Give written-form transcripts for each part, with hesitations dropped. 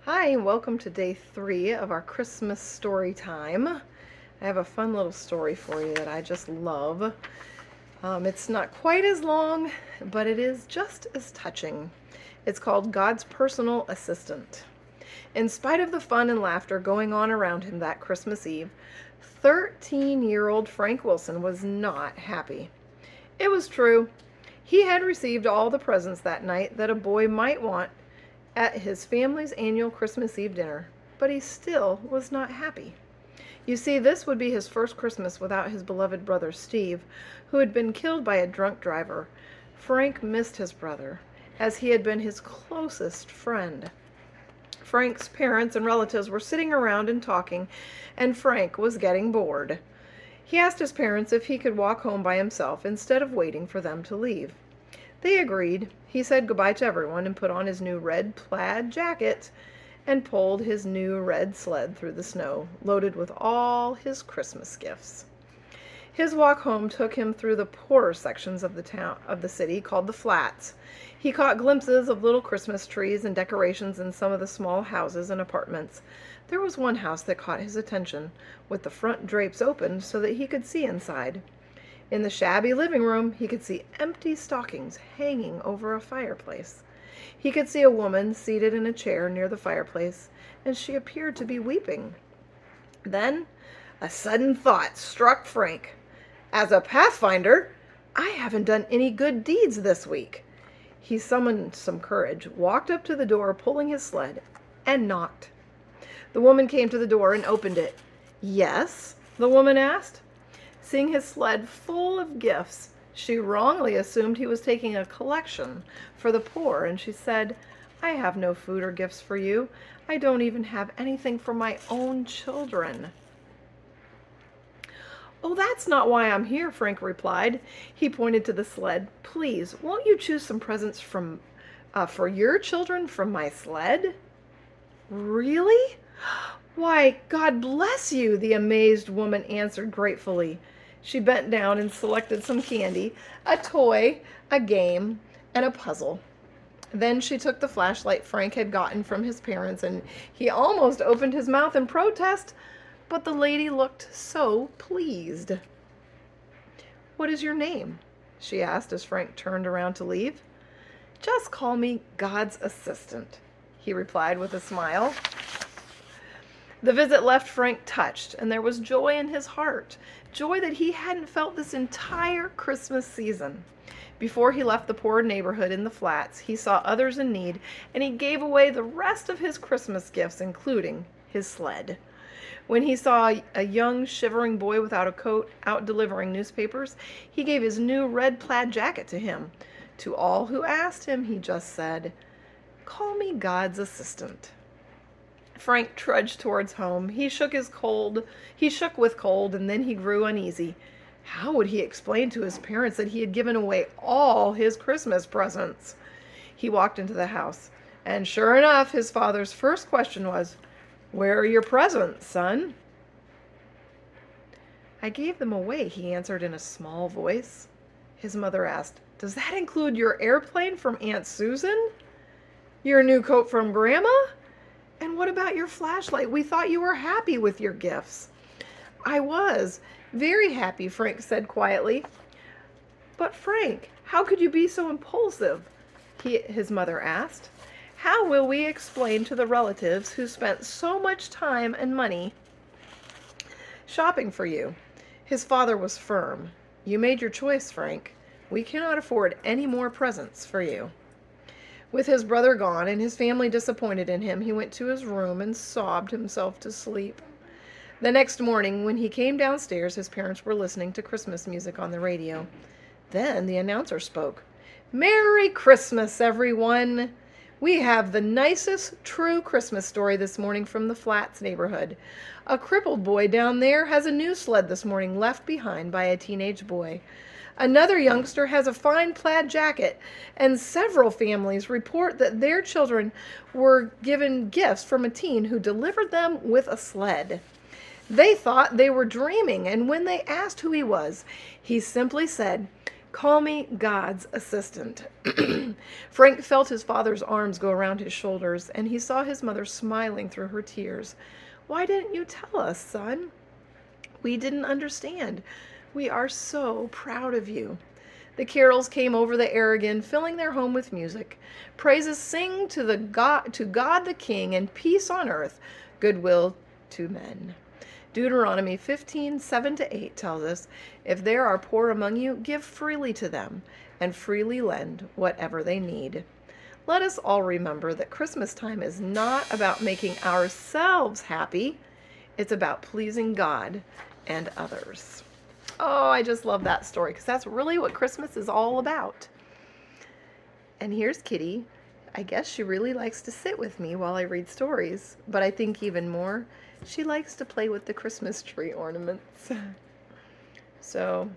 Hi, and welcome to day 3 of our Christmas story time. I have a fun little story for you that I just love. It's not quite as long, but it is just as touching. It's called God's Personal Assistant. In spite of the fun and laughter going on around him that Christmas Eve, 13-year-old Frank Wilson was not happy. It was true. He had received all the presents that night that a boy might want at his family's annual Christmas Eve dinner, but he still was not happy. You see, this would be his first Christmas without his beloved brother Steve, who had been killed by a drunk driver. Frank missed his brother, as he had been his closest friend. Frank's parents and relatives were sitting around and talking, and Frank was getting bored. He asked his parents if he could walk home by himself instead of waiting for them to leave. They agreed. He said goodbye to everyone and put on his new red plaid jacket and pulled his new red sled through the snow, loaded with all his Christmas gifts. His walk home took him through the poorer sections of the city called the Flats. He caught glimpses of little Christmas trees and decorations in some of the small houses and apartments. There was one house that caught his attention, with the front drapes opened so that he could see inside. In the shabby living room, he could see empty stockings hanging over a fireplace. He could see a woman seated in a chair near the fireplace, and she appeared to be weeping. Then a sudden thought struck Frank. As a pathfinder, I haven't done any good deeds this week. He summoned some courage, walked up to the door, pulling his sled, and knocked. The woman came to the door and opened it. "Yes?" the woman asked. Seeing his sled full of gifts, she wrongly assumed he was taking a collection for the poor, and she said, "I have no food or gifts for you. I don't even have anything for my own children." "Oh, that's not why I'm here," Frank replied. He pointed to the sled. "Please, won't you choose some presents for your children from my sled?" "Really? Why, God bless you," the amazed woman answered gratefully. She bent down and selected some candy, a toy, a game, and a puzzle. Then she took the flashlight Frank had gotten from his parents, and he almost opened his mouth in protest, but the lady looked so pleased. "What is your name?" she asked as Frank turned around to leave. "Just call me God's assistant," he replied with a smile. The visit left Frank touched, and there was joy in his heart, joy that he hadn't felt this entire Christmas season. Before he left the poor neighborhood in the Flats, he saw others in need, and he gave away the rest of his Christmas gifts, including his sled. When he saw a young, shivering boy without a coat out delivering newspapers, he gave his new red plaid jacket to him. To all who asked him, he just said, "Call me God's assistant." Frank trudged towards home. He shook with cold, and then he grew uneasy. How would he explain to his parents that he had given away all his Christmas presents? He walked into the house, and sure enough, his father's first question was, "Where are your presents, son?" "I gave them away," he answered in a small voice. His mother asked, "Does that include your airplane from Aunt Susan? Your new coat from Grandma? And what about your flashlight? We thought you were happy with your gifts." "I was very happy," Frank said quietly. "But Frank, how could you be so impulsive?" his mother asked. "How will we explain to the relatives who spent so much time and money shopping for you?" His father was firm. "You made your choice, Frank. We cannot afford any more presents for you." With his brother gone and his family disappointed in him, he went to his room and sobbed himself to sleep. The next morning, when he came downstairs, his parents were listening to Christmas music on the radio. Then the announcer spoke. "Merry Christmas, everyone! We have the nicest true Christmas story this morning from the Flats neighborhood. A crippled boy down there has a new sled this morning left behind by a teenage boy. Another youngster has a fine plaid jacket, and several families report that their children were given gifts from a teen who delivered them with a sled. They thought they were dreaming, and when they asked who he was, he simply said, Call me God's assistant. Frank felt his father's arms go around his shoulders, and he saw his mother smiling through her tears. Why didn't you tell us, son? We didn't understand. We are so proud of you. The carols came over the air again, filling their home with music. Praises sing to God the King, and peace on earth, goodwill to men. Deuteronomy 15:7-8 tells us, if there are poor among you, give freely to them, and freely lend whatever they need. Let us all remember that Christmas time is not about making ourselves happy. It's about pleasing God and others. Oh, I just love that story because that's really what Christmas is all about. And here's Kitty. I guess she really likes to sit with me while I read stories, but I think even more, she likes to play with the Christmas tree ornaments. So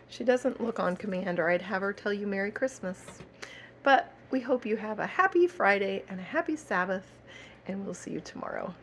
she doesn't look on command, or I'd have her tell you Merry Christmas. But we hope you have a happy Friday and a happy Sabbath, and we'll see you tomorrow.